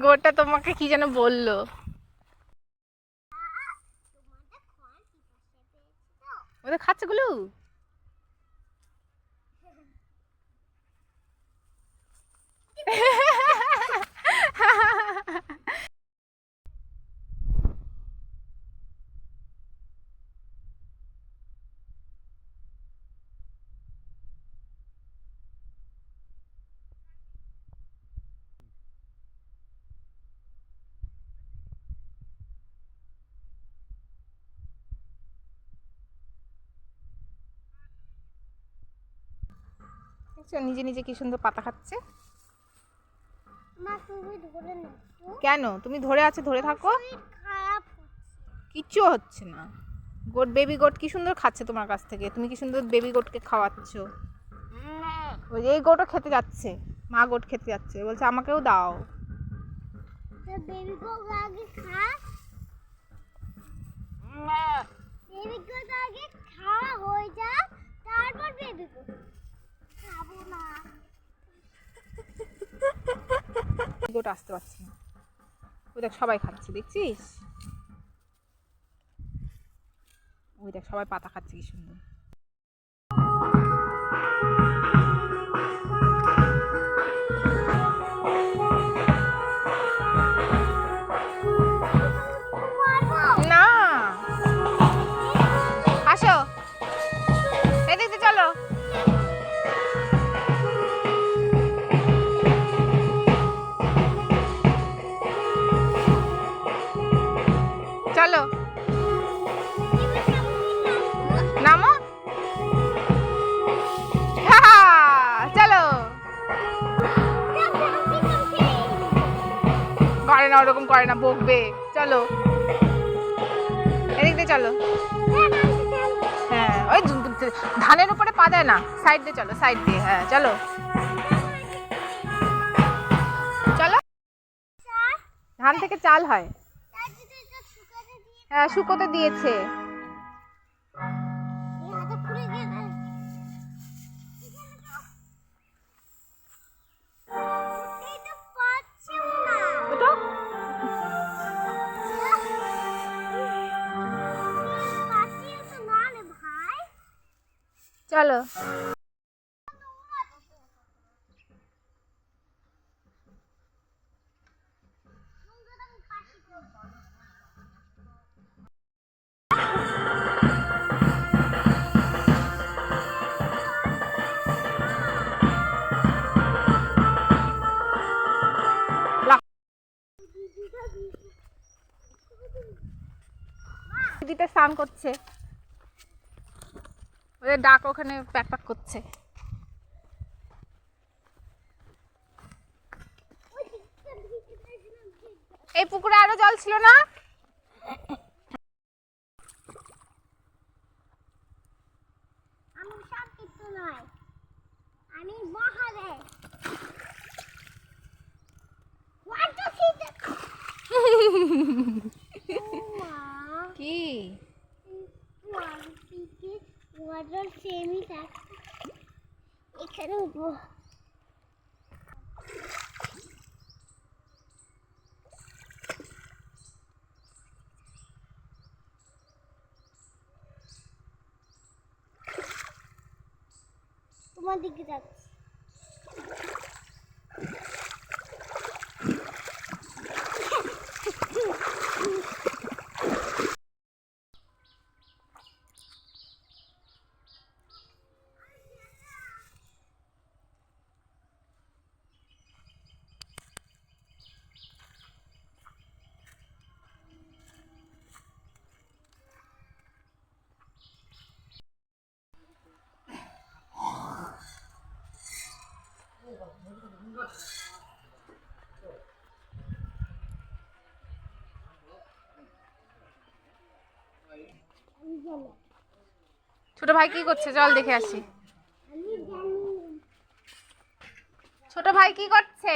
গোটা তোমাকে কি যেন বললো। ওদের খাচ্ছে গুলো। নিজে নিজে কি সুন্দর পাতা খাচ্ছে। কেন তুমি ধরে আছে, ধরে থাকো, কিচ্ছু হচ্ছে না। গোট, বেবি গোট কি সুন্দর খাচ্ছে তোমার কাছ থেকে, তুমি কি সুন্দর বেবি গোটকে খাওয়াচ্ছ। ওই এই গোটও খেতে যাচ্ছে, মা গোট খেতে যাচ্ছে, বলছে আমাকেও দাও। বেবি গোট আগে খা, বেবি গোট আগে খাওয়া হয়ে যা, তারপর বেবি গোট খাবো না। গোট আসতে পারছি না, ওই দেখ সবাই খাচ্ছে, দেখছিস, ওই দেখ সবাই পাতা খাচ্ছে কি সুন্দর। না আসো, এদিকে চলো। চলো নামো, চলো। করে না, ওরকম করে না, বকবে। চলো এদিক দিয়ে চলো। হ্যাঁ ওই ধানের উপরে পা দেয় না, সাইড দিয়ে চলো, সাইড দিয়ে। হ্যাঁ চলো চলো। ধান থেকে চাল হয়। হ্যাঁ শুকোতে দিয়েছে। চলো দিতে স্নান করছে, ওদের ডাক ওখানে প্যাক প্যাক করছে। এই পুকুরে আরো জল ছিল না। আমি সব কিছু নয়, আমি মহাদেব। কি এখানে তোমার দিকে যাচ্ছে। ছোট ভাই কি করছে, চল দেখে আসি। ছোট ভাই কি করছে?